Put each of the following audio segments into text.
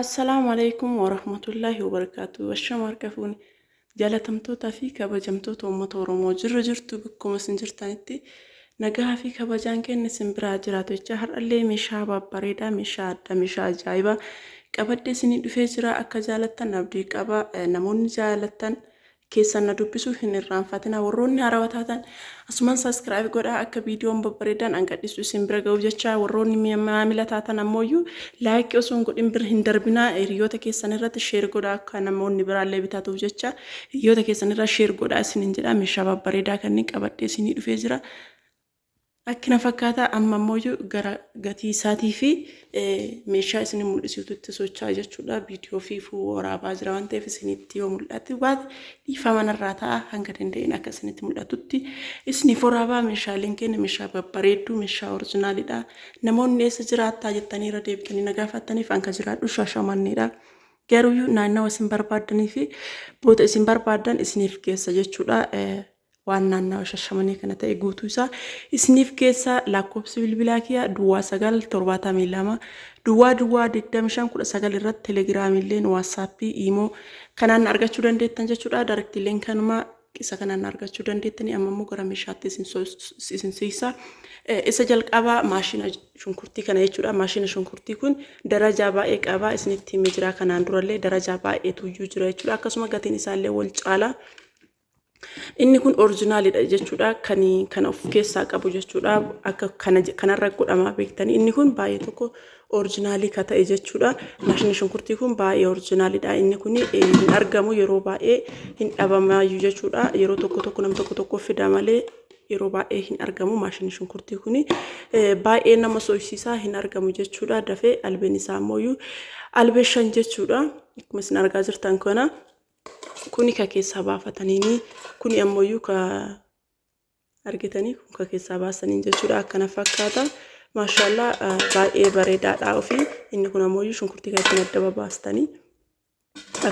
السلام عليكم ورحمة الله وبركاته. والشمار كفوني جالتمتو تافي كبجمتو تومتو رومو جرجرتو بكم سنجرتانتي نجاها في كبجان كن سنبرا جراتو جهر اللي مشابه بريدا مشا جايبا كبدي سني دفجرا أكا جالتن أبدي كبا نمون جالتن كيسان ندوبسو هنران فاتنا وروني عرواتاتن أسمان سبسكرايب قودا أكا فيديو مببريدان أنقاد إسو سنبرا قوجتشا وروني معاملاتاتن أمويو لايك أسون قد إمبر هندربنا ريوتا كيسان رات شير قودا أكا نمون نبرا اللي بتاتو جتشا ريوتا كيسان رات شير قودا سننجدا مشابه بريدا كنك أبدي سني دفجرا akkina fakkaata amma immoo gara gatii isaatii fi meeshaa isin mul'isuutti socho'aa jechuudha. Viidiyoo fi waraabaa jira waan ta'eef isinitti yoo mul'atu baate dhiifama narraa ta'a hanga danda'in akka isinitti mul'atutti isiniif waraabaa meeshaaleen keenya meeshaa babbareedduu meeshaa orijinaalidha. Namoonni eessa jiraattaa jettanii irra deebitanii na gaafattaniif hanga jiraadhu shaashamannedha. Garuu naannawa isin barbaadanii fi boota isin barbaadan isiniif keessa jechuudha. waan naannawaa shashamanii kana ta'e guutuu isaa isiniif keessa lakkoofsi bilbilaa kiyya duwwaa 972 duwwaa 2519 irratti telegiraamiilleen waatsaappii imoo kanaan argachuu dandeettan jechuudha. Daraktiileen kanuma isa kanaan argachuu dandeettanii amma immoo gara meeshaatti isin siisa. Isa jalqabaa maashina shunkurtii kana jechuudha. Maashina shunkurtii kun darajaa baay'ee qaba. Isinitti himee jira kanaan durallee darajaa baay'eetu jira jechuudha. Akkasuma gatiin isaallee wal caala. Inni kun orijinaalidha jechuudha. Kan of keessaa qabu jechuudha. Akka kanarra godhamaa beektanii inni kun baay'ee tokko orijinaalii ka ta'e jechuudha. Maashina shunkurtii kun baay'ee orijinaalidha. Inni kun hin argamu yeroo baay'ee hin dhabamaayyuu jechuudha. Yeroo tokko nam tokko fida malee yeroo baay'ee hin argamu. Maashina shunkurtii kun baay'ee nama sochisiisaa hin argamu jechuudha. Dafee albeen isaa immoo albee 5 jechuudha. Akkuma isin argaa jirtan kana kuni ka keessaa baafatanii kuni ammoo ka argitanii kun ka keessaa baasanii jechuudha. Akkana fakkaata maashaallah baay'ee bareedaadha ofii. Inni kun ammoo shunkurtii kan ittiin adda baastanii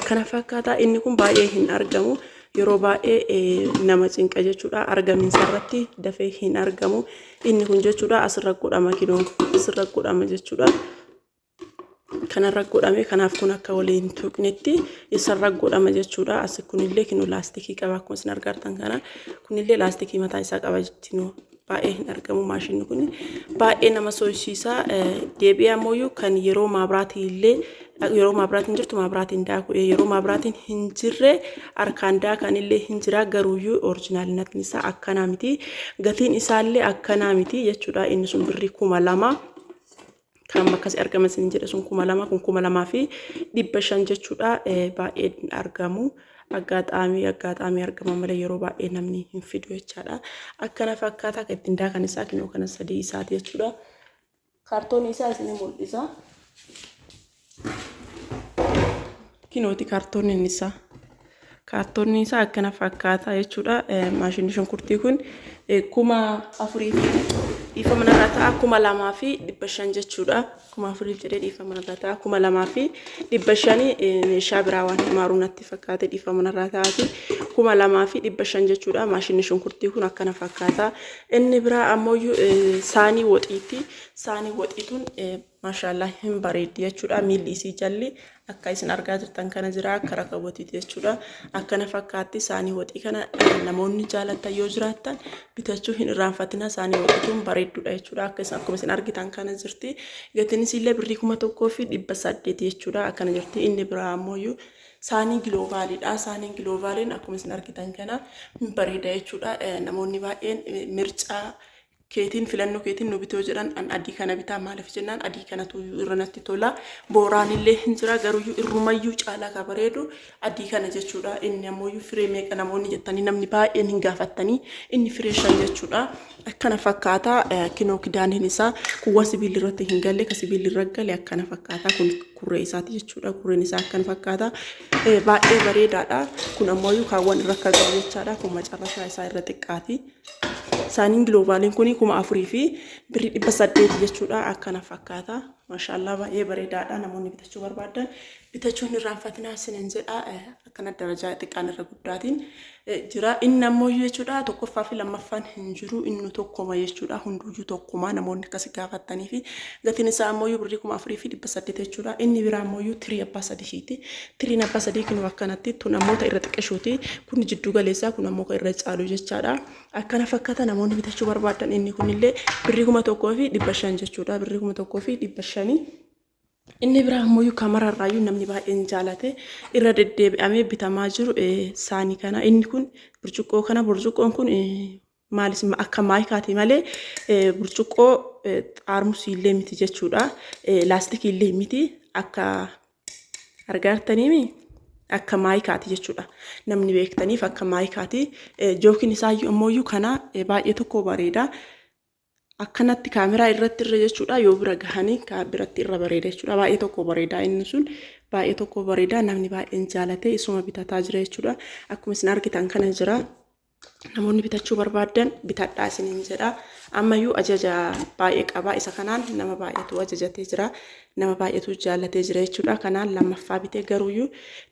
akkana fakkaata. Inni kun baay'ee hin argamu yeroo baay'ee nama cinqa jechuudha. Argamiinsa irratti dafee hin argamu inni kun jechuudha. Asirra godhama kinoon asirra godhama jechuudha. Kanarra godhame kanaaf kun akka waliin tuqnetti isarra godhama jechuudha. As kunillee kinu laastikii qaba akkuma isin argartan kana kunillee laastikii mataa isaa qaba jechuudha. Baay'ee hin argamu maashinni kun baay'ee nama sochisiisa. Deebi'aa ammoo kan yeroo maabraatillee yeroo maabraatiin jirtu maabraatiin daaku yeroo maabraatiin hin jirre harkaan daakanillee hin jira. Garuuyyuu orijinaalinatiin isaa akkanaa miti. Gatiin isaallee akkanaa miti jechuudha. Inni sun birrii 2000 kan bakka argaman sin jedhe sun 2000 kun 2500 jechuudha. Baay'ee argamu aggaxaamii argama malee yeroo baay'ee namni hin fidu jechaadha. Akkana fakkaata kan ittiin daakan isaa kinoo kana 3 isaati jechuudha. Kaartoonii isaa isin mul'isa. Kinooti kaartooniin isaa. Kaartoonii isaa akkana fakkaata jechuudha. Maashinni shunkurtii kun 4000 dhiifa manarraa ta'a 2500 jechuudha. 4000 jedhee dhiifa manarraa ta'a 2500 meeshaa biraa waan himaaru natti fakkaate dhiifa manarraa ta'ati 2500 jechuudha. Maashinni shunkurtii kun akkana fakkaata. Inni biraa ammoo saanii woxiiti. Saanii woxiituun maashaallah hin bareeddi jechuudha. Miilli isii jalli akka isin argaa jirtan kana jira akka rakabotiiti jechuudha. Akkana fakkaatti saanii woxii kana namoonni jaalatan yoo jiraattan bitachuu hin irraanfatina. Saanii woxiituun bareedduudha jechuudha. Akkuma isin argitan kana jirti. Gatiin isiillee birrii 1800 jechuudha. Akkana jirti. Inni biraa ammoo saanii giloobaalidha. Saaniin giloobaaliin akkuma isin argitan kana bareeda jechuudha. Namoonni baay'een mircaa keetiin filannoo keetiin nu bitoo jedhan an adii kana bitaa maaliif jennaan adii kanatu irra natti tola. Booraanillee hin jira garuu irrumayyuu caalaa ka bareedu adii kana jechuudha. Inni ammoo firee meeqa namoonni jettanii namni baay'een hin gaafattanii inni firee 5 jechuudha. Akkana fakkaata kinoo kidaaniin isaa kuwwa sibiilli irratti hin galle ka sibiilli irra gale akkana fakkaata. Kun kurree isaati jechuudha. Kurreen isaa akkana fakkaata. Baay'ee bareedaadha. Kun ammoo kaawwan irra akka galu jechaadha. Kun macarrashaa isaa irra xiqqaati. Saaniin giloobaaliin kun 4000 fi birrii 800 jechuudha. Akkana fakkaata. maashaallah baay'ee bareedaadha. Namoonni bitachuu barbaadan bitachuun irraanfatinaa isiniin jedha. Akkana darajaa xiqqaan irra guddaatiin jira. Inni ammoo jechuudha tokkoffaa fi lammaffaan hin jiru. Inni tokkoma jechuudha. Hunduuyyuu tokkuma namoonni akkasii gaafatanii fi gatiin isaa ammoo birrii 4,800 jechuudha. Inni biraa ammoo tirii abbaa sadiiti. Tiriin abbaa sadii kun akkanatti tun namoota irra xiqqeeshooti. Kun jiddu galeessaa kun ammoo irra caalu jechaadha. Akkana fakkaata namoonni bitachuu barbaadan inni kunillee birrii 1,500 jechuudha. Birrii 1,500. Inni biraa ammoo kamararraayyuu namni baay'een jaalate irra deddeebi'amee bitamaa jiru saanii kana. Inni kun burcuqqoo kana. Burcuqqoon kun maalis akka maayikaati malee burcuqqoo xaarmusii illee miti jechuudha. Laastikii illee miti akka argaartaniimi akka maayikaati jechuudha. Namni beektaniif akka maayikaati. Jookiin isaayyuu ammoo kana baay'ee tokko bareeda. Akkanatti kaameraa irratti irra jechuudha. Yoo bira gahanii biratti irra bareeda jechuudha. Baay'ee tokko bareeda inni sun. Baay'ee tokko bareeda namni baay'een jaalate isuma bitataa jira jechuudha. Akkuma isin argitan kana jira. Namoonni bitachuu barbaadan bitadhaa isiniin jedha. Ammayyuu ajaja baay'ee qaba. Isa kanaan nama baay'eetu ajajatee jira. Nama baay'eetu jaallatee jira jechuudha. Kanaan lammaffaa bitee garuuyyuu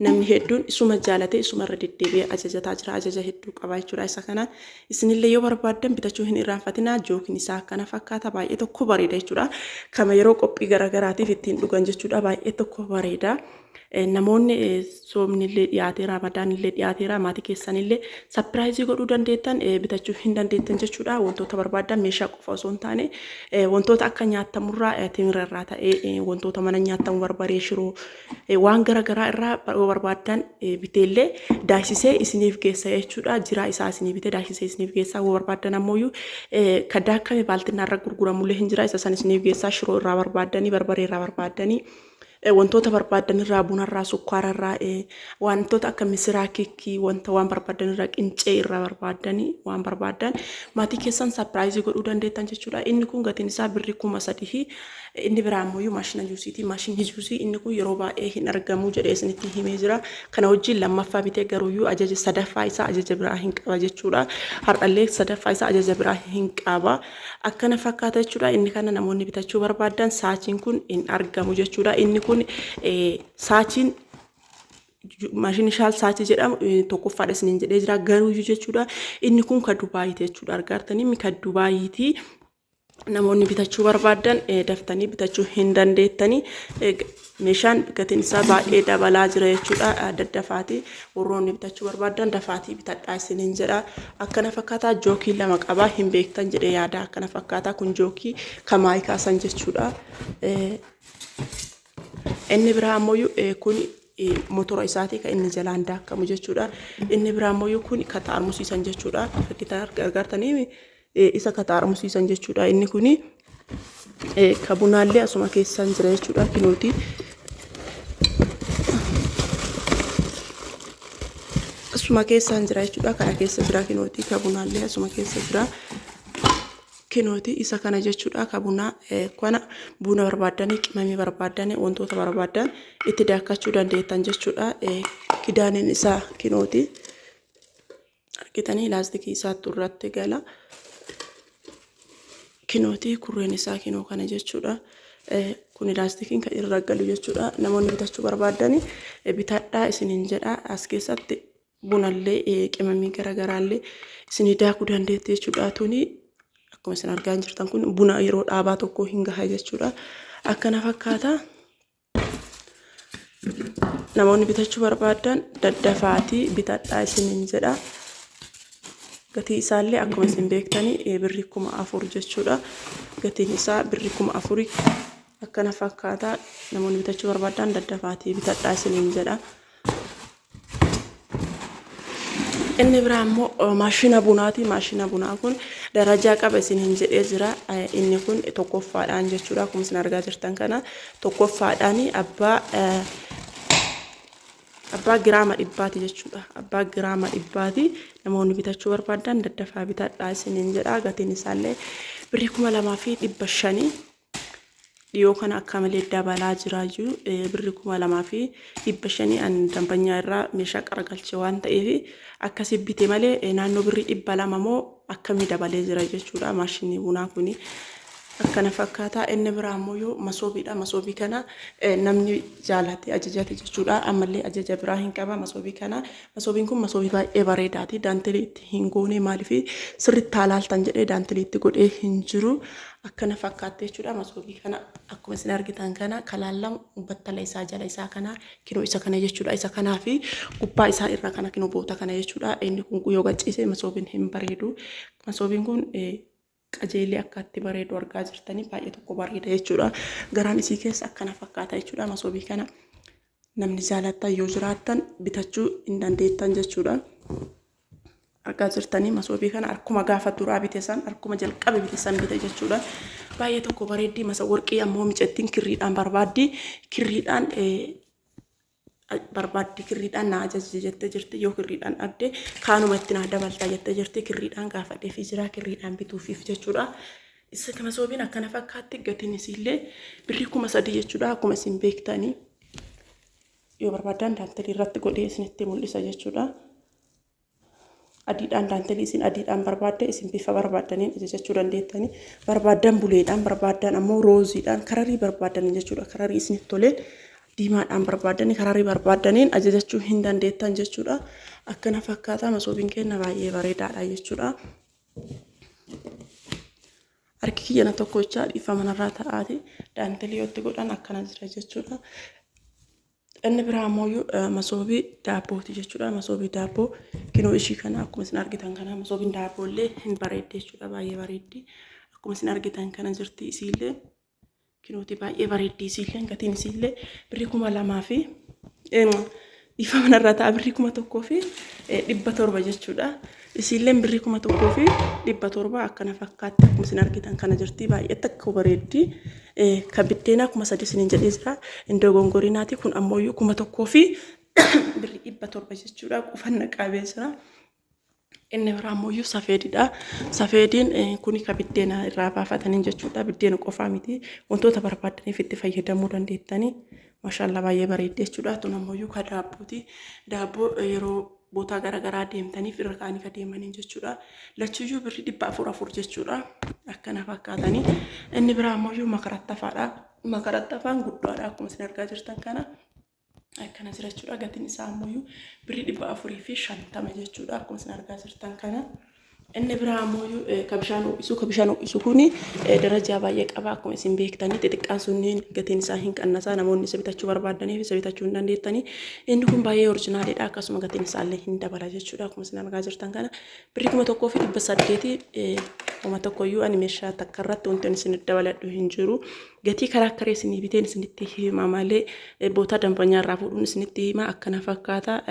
namni hedduun isuma jaallatee isuma irra deddeebi'ee ajajataa jira. Ajaja hedduu qaba jechuudha. Isa kanaan isinillee yoo barbaadan bitachuu hin irraanfatinaa. Jookiin isaa akkana fakkaata baay'ee tokko bareeda jechuudha. Kama yeroo qophii garagaraatiif ittiin dhugan jechuudha. Baay'ee tokko bareeda. Namoonni soomnillee dhiyaateera, ramadaanillee dhiyaateera, maatii keessanillee sapiraayizii godhuu dandeettan bitachuu hin dandeettan jechuudha. Wantoota barbaadan meeshaa qofa osoo hin taane wantoota akka nyaatamurraa timirarraa ta'ee wantoota mana nyaatamu barbaree shiroo waan garagaraa irraa barbaadan biteellee daasisee isiniif geessa jechuudha. Jiraa isaa isinii bitee daasisee isiniif geessaa yoo barbaadan ammoo kaddaa akkame baaltinarra gurguramullee hin jira. Isa san isiniif geessaa shiroo irraa barbaadanii barbaree irraa barbaadanii wantoota barbaadan irraa bunarraa sukkaararraa wantoota akka misiraa keekii waan barbaadan irraa qincee irraa barbaadanii waan barbaadan maatii keessan sapiraayizii godhuu dandeettan jechuudha. Inni kun gatiin isaa birrii 3,000. Inni biraa ammoo maashina juusiiti. Maashinni juusii inni kun yeroo baay'ee hin argamu jedhee isinitti himee jira. Kana wajjin lammaffaa bitee garuuyyuu ajaja sadaffaa isaa ajaja biraa hin qaba jechuudha. Har'allee sadaffaa isaa ajaja biraa hin qaba. Akkana fakkaata jechuudha. Inni kana namoonni bitachuu barbaadan saachiin kun hin argamu jechuudha. Inni kun saachiin maashinni shaal saachii jedhamu tokkoffaadha isiniin jedhee jira garuuyyuu jechuudha. Inni kun kan Dubaayiiti jechuudha. Argaartanii kan Dubaayiiti. Namoonni bitachuu barbaadan daftanii bitachuu hin dandeettanii. Meeshaan gatiin isaa baay'ee dabalaa jira jechuudha. Daddafaati. Warroonni bitachuu barbaadan dafaatii bitadhaa isiniin jedha. Akkana fakkaataa jookii lama qabaa hin beektan jedhee yaada. Akkana fakkaataa kun jookii kamaayii kaasan jechuudha. Inni biraa ammoo kun motora isaati kan inni jalaan daakamu jechuudha. Inni biraa ammoo kun kan xaarmusiisan jechuudha. Argaartanii isa kan xaarmusiisan jechuudha. Inni kun kan bunaallee asuma keessan jira jechuudha. Kinooti. Asuma keessan jira jechuudha. Kana keessa jira kinooti. Kan bunaallee asuma keessa jira. Kinooti isa kana jechuudha. Kabuna kana buna barbaadanii qimamii barbaadanii wantoota barbaadan itti daakachuu dandeettan jechuudha. Kidaaniin isaa kinooti. Argitanii laastikii isaatti irratti gala. Kinooti kurreen isaa kinoo kana jechuudha. Kun laastikiin kan irra galu jechuudha. Namoonni bitachuu barbaadan bitadhaa isiniin jedha. As keessatti bunallee qimamii garagaraallee isinii daakuu dandeetti jechuudha. Tuni akkuma isin argaa jirtan kun buna yeroo dhaabaa tokko hin gaha jechuudha. Akkana fakkaata. Namoonni bitachuu barbaadan daddafaatii bitadhaa isiniin jedha. Gatii isaallee akkuma isin beektanii birrii 4,000 jechuudha. Gatiin isaa birrii 4,000. Akkana fakkaata. Namoonni bitachuu barbaadan daddafaatii bitadhaa isiniin jedha. Inni biraa ammoo maashina bunaati. Maashina bunaa kun darajaa qaba isiniin jedhee jira. Inni kun tokkoffaadhaan jechuudha. Akkuma isin argaa jirtan kana tokkoffaadhaan abbaa giraama 100 jechuudha. Abbaa giraama 100 namoonni bitachuu barbaadan daddafaa bitadhaa isiniin jedha. Gatiin isaallee birrii 2,500. Dhiyoo kana akka malee dabalaa jiraayyuu birrii 2,500 an dambanyaa irraa meeshaa qaragalchee waan ta'eef akkasii bitee malee naannoo birrii 200 moo akkamii dabalee jira jechuudha. Maashinni bunaa kuni akkana fakkaataa. Inni biraa ammoo masoobiidha. Masoobii kana namni jaalate ajajate jechuudha. Ammallee ajaja biraa hin qaba masoobii kana. Masoobiin kun masoobii baay'ee bareedaati. Daantelii itti hin goone maaliif sirriitti haalaaltan jedhee daantelii itti godhee hin jiru. Akkana fakkaatte jechuudha. Masoobii kana akkuma isin argitan kana kalaallamu battala isaa jala isaa kana kinoo isa kana jechuudha. Isa kanaa fi gubbaa isaa irra kana kinoo boota kana jechuudha. Inni kun yoo gaccise masoobiin hin bareedu. Masoobiin kun qajeelee akka itti bareedu argaa jirtanii baay'ee tokko bareeda jechuudha. Garaan isii keessa akkana fakkaata jechuudha. Masoobii kana namni jaalattan yoo jiraattan bitachuu hin dandeettan jechuudha. Argaa jirtanii masoobii kana akkuma gaafa duraa bite san akkuma jalqabe bite san bite jechuudha. Baay'ee tokko bareeddi. Masa warqii ammoo micettiin kirriidhaan barbaaddi. Kirriidhaan barbaaddi kirriidhaan na ajaji jettee jirti. Yoo kirriidhaan dhabde kaanuma itti na dabaltaa jettee jirti. Kirriidhaan gaafadhee fi jira kirriidhaan bituufiif jechuudha. Isa masoobiin akkana fakkaatti. Gatiin isiillee birrii 3,000 jechuudha. Akkuma isin beektanii yoo barbaadan daantelii irratti godhee isinitti mul'isa jechuudha. Adiidhaan daantelii isin adiidhaan barbaadde isin bifa barbaadaniin ajajachuu dandeettanii. Barbaadan buleedhaan barbaadan ammoo rooziidhaan kararii barbaadanii jechuudha. Kararii isinitti toleen diimaadhaan barbaadanii kararii barbaadaniin ajajachuu hin dandeettan jechuudha. Akkana fakkaataa. Masoobiin keenya baay'ee bareedaadha jechuudha. Harki kiyyana tokkochaa dhiifa manarraa ta'aati. Daantelii yoo itti godhan akkana jira jechuudha. Inni biraa ammoo masoobii daabbooti jechuudha. Masoobii daabboo kinoo ishii kana akkuma isin argitan kana masoobiin daabboollee hin bareedde jechuudha. Baay'ee bareeddi. Akkuma isin argitan kana jirti isiillee kinooti baay'ee bareeddi isiillee. Gatiin isiillee birrii 2,000 fi dhiifa manarraa ta'a birrii 1,000 fi 700 jechuudha. Isiillee birrii 1,000 fi 700 akkana fakkaatti. Akkuma isin argitan kana jirti baay'ee takka bareeddi. Kabiddeena 3,000 isiniin jedhee jira. Indoo gongorinaati kun ammoo 1,000 fi birrii 700 jechuudha. Qufanna qabee jira. Inni biraa ammoo safeedidha. Safeediin kuni kabiddeena irraa baafatanii jechuudha. Biddeena qofaa miti. Wantoota barbaadaniif itti fayyadamuu dandeettanii. Maashaallah baay'ee bareeddi jechuudha. Tun ammoo ka daabbooti. Daabboo yeroo boota garaagaraa deemtaniif irra kaanii ka deemanii jechuudha. Lachiyyuu birrii 400 jechuudha. Akkana fakkaatanii. Inni biraa ammoo makarattafaadha. Makarattafaan guddaadha akkuma isin argaa jirtan kana. Akkana jira jechuudha. Gatiin isaa ammoo birrii 450 jechuudha. Akkuma isin argaa jirtan kana. Inni biraa ammoo kabishaan ho'isu kuni darajaa baay'ee qaba. Akkuma isin beektanii xixiqqaan sunniin gatiin isaa hin qannasaa. Namoonni isa bitachuu barbaadaniif isa bitachuu hin dandeettanii. Inni kun baay'ee orjinaaliidha. Akkasuma gatiin isaallee hin dabala jechuudha. Akkuma isin argaa jirtan kana birrii 1,000 fi 800 uma tokkoyyuu ani meeshaa takka irratti wanti isin dabaladhu hin jiru. Gatii karaa isinii biteen isinitti hima malee boota dambanyaa irraa fuudhuun isinitti hima. Akkana fakkaata.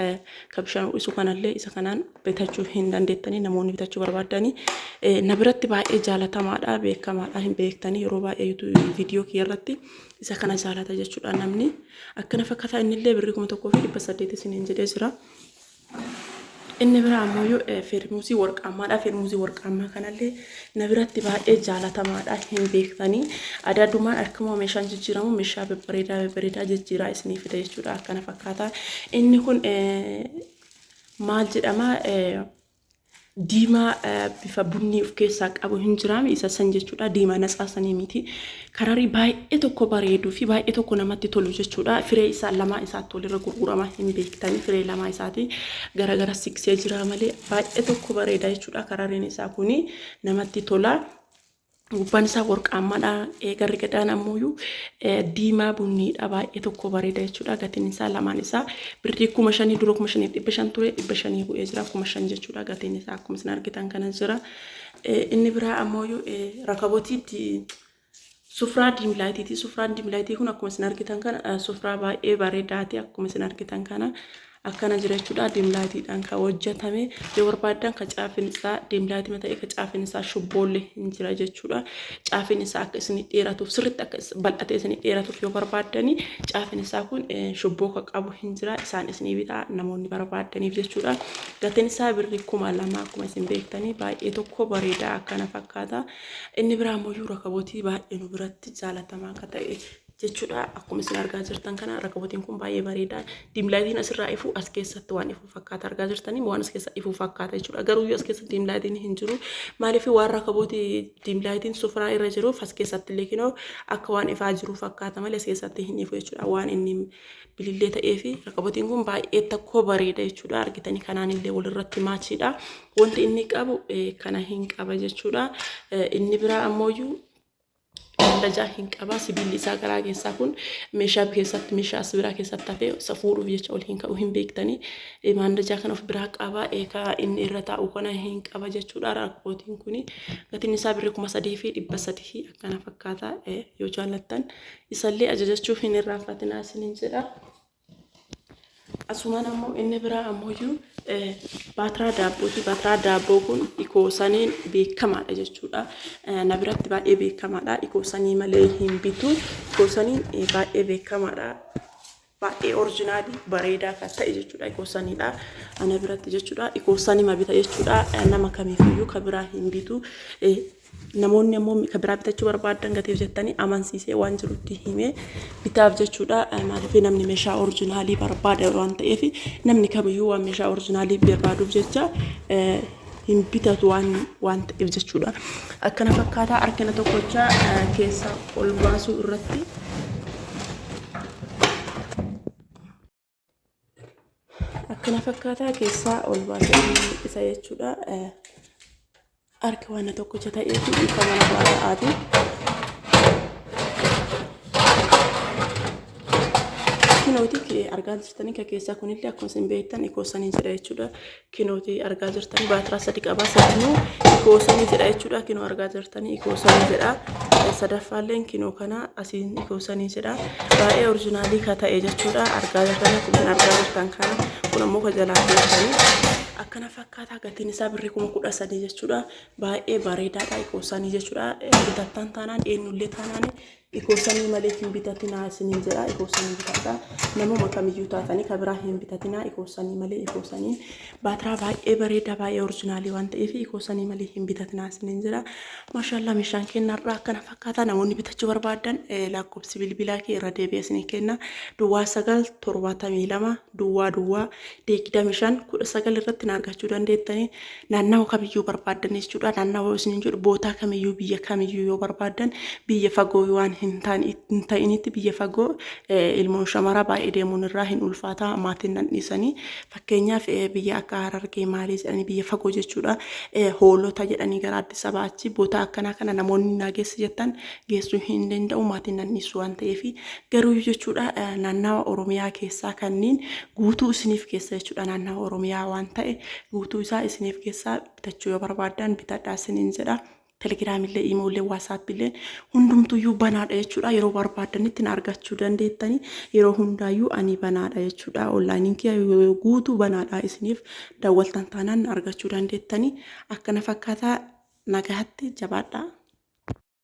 Kabishaan ho'isu kanallee isa kanaan bitachuu hin dandeettanii namoonni bitachuu barbaadanii. Na biratti baay'ee jaalatamaadha. Beekamaadha. Hin beektanii yeroo baay'ee viidiyoo kiyya irratti isa kana jaalata jechuudha namni. Akkana fakkaata. Innillee birrii 1,000 fi 800 isiniin jedhee jira. Inni biraa ammoo feermuuzii warqaamaadha. Feermuuzii warqaamaa kanallee na biratti baay'ee jaalatamaadha. Hin beektanii adaadumaan akkuma meeshaan jijjiiramu meeshaa babbareedaa jijjiiraa isinii fida jechuudha. Akkana fakkaata. Inni kun maal jedhama? Diimaa bifa bunni of keessaa qabu hin jiraame isa san jechuudha. Diimaa natsaasanii miti. Kararii baay'ee tokko bareeduu fi baay'ee tokko namatti tolu jechuudha. Firee isaa lamaa isaatti walirra gurgurama hin beektanii. Firee lamaa isaati garagara siqsee jira malee baay'ee tokko bareeda jechuudha. Karariin isaa kuni namatti tola. Gubbaan isaa warqaamaadha. Garri gadaan ammoo diimaa bunniidha. Baay'ee tokko bareeda jechuudha. Gatiin isaa lamaan isaa birrii 5,000 dura 5,500 ture 500 bu'ee jira 5,000 jechuudha. Gatiin isaa akkuma isin argitan kana jira. Inni biraa ammoo rakabootii sufraa diimlaayitiiti. Sufraan diimlaayitii kun akkuma isin argitan kana sufraa baay'ee bareedaati. Akkuma isin argitan kana akkana jira jechuudha. Diimlaayitiidhaan kan hojjetame yoo barbaadan kan caafin isaa diimlaayitii ta'e kan caafin isaa shubboollee hin jira jechuudha. Caafin isaa akka isin dheeratuuf sirriitti akka bal'atee isin dheeratuuf yoo barbaadani caafin isaa kun shubboo kan qabu hin jira. Isaan isin bitaa namoonni barbaadaniif jechuudha. Gatiin isaa birrii 2,000 akkuma isin beektanii baay'ee tokko bareedaa akkana fakkaata. Inni biraa ammoo rakabootii baay'ee nu biratti jaalatamaa akka ta'e jechuudha. Akkuma isin argaa jirtan kana rakabotiin kun baay'ee bareeda. Diimlaayitiin asirraa ifu as keessatti waan ifu fakkaata argaa jirtanii waan as keessa ifu fakkaata jechuudha. Garuu as keessa diimlaayitiin hin jiru. Maaliif waan rakabooti diimlaayitiin sufraa irra jiruuf as keessatti illee kinoo akka waan ifaa jiru fakkaata malee as keessatti hin ifu jechuudha. Waan inni bilillee ta'ee fi rakabotiin kun baay'ee tokko bareeda jechuudha. Argitanii kanaan illee walirratti maachiidha. Wanti inni qabu kana hin qaba jechuudha. Inni biraa ammoo Mandajaa hin qaba. Sibiilli isaa garaa keessaa kun meeshaa keessatti meeshaa as biraa keessatti hafee safuudhuuf jecha ol hin ka'u hin beektanii. Mandajaa kana of biraa qaba. Eegaa inni irra taa'u kana hin qaba jechuudha. Rakabootiin kuni gatiin isaa birrii 3,300 akkana fakkaata. Yoo jaallattan isallee ajajachuuf hin irraanfatinaa isiniin jedha. Asumaan ammoo inni biraa ammoo baatiraa daabbooti. Baatiraa daabboo kun ikoosaniin beekamaadha jechuudha. Na biratti baay'ee beekamaadha. Ikoosanii malee hin bitu. Ikoosaniin baay'ee beekamaadha. Baay'ee oriijinaalii bareedaa kan ta'e jechuudha. Ikoosaniidha. Ana biratti jechuudha. Ikoosanii ma bita jechuudha. Nama kamiifiyyuu kan biraa hin bitu. Namoonni ammoo kan biraa bitachuu barbaadan gateef jettanii amansiisee waan jirutti himee bitaaf jechuudha. Maaliif namni meeshaa oriijinaalii barbaada waan ta'eef namni kamiyyuu waan meeshaa oriijinaalii barbaaduuf jecha hin bitatu waan ta'eef jechuudha. Akkana fakkaataa harkina tokkochaa keessa ol baasuu irratti akkana fakkaataa keessaa ol baasuu isa jechuudha. Harka waan tokkocha ta'ee fi ifa mana baay'aati. Kinooti argaa jirtanii kan keessaa kunillee akkuma isin beektan ikoosanii jedha jechuudha. Kinooti argaa jirtanii baatiraa 3 qaba. Sadinuu ikoosanii jedha jechuudha. Kinoo argaa jirtanii ikoosanii jedha. Sadaffaalleen kinoo kana asiin ikoosanii jedha. Baay'ee oriijinaalii kan ta'e jechuudha. Argaa jirtanii kun argaa jirtan kana kun ammoo kan jalaa beektanii. Akkana fakkaataa gatiin isaa birrii 13,000 jechuudha. Baay'ee bareedaadha ikoosanii jechuudha. Bitattan taanaan eenyullee taanaan ikoosanii malee hin bitatinaa isiniin jedha. Ikoosanii bitadha. Namuma kamiyyuu taatanii kan biraa hin bitatinaa ikoosanii malee ikoosanii baatiraa baay'ee bareeda baay'ee oriijinaalii waan ta'eef ikoosanii malee hin bitatinaa isiniin jedha. Maashaallah meeshaan kennarraa akkana fakkaataa namoonni bitachuu barbaadan lakkoofsi bilbilaa kee irra deebi'ee isinii kenna. Duwwaa 972 duwwaa 25 irratti argachuu dandeettanii naannawaa kamiyyuu barbaadan jechuudha. Naannawaa isiniin jedhu bootaa kamiyyuu biyya kamiyyuu yoo barbaadan biyya fagoo waan hin ta'initti biyya fagoo ilmoon shamaraa baay'ee deemuun irraa hin ulfaata maatiin nan dhiisanii fakkeenyaaf biyya akka Harargee maalii jedhanii biyya fagoo jechuudha. Hoolota jedhanii gara Addis Ababaa achi bootaa akkanaa kana namoonni nageessi jettan geessuu hin danda'u maatiin nan dhiisu waan ta'eef garuu jechuudha. Naannawaa Oromiyaa keessaa kanneen guutuu isiniif keessa jechuudha. Naannawaa Oromiyaa waan ta'e guutuu isaa isiniif keessaa bitachuu yoo barbaadan bitadhaa isiniin jedha. Telegiraamillee, iimoollee, waasaapillee hundumtuyyuu banaadha jechuudha. Yeroo barbaadanitti na argachuu dandeettanii yeroo hundaayyuu ani banaadha jechuudha. Onlaayiniin kee guutuu banaadha isiniif daawwaltan taanaan na argachuu dandeettanii akkana fakkaataa nagaatti jabaadha.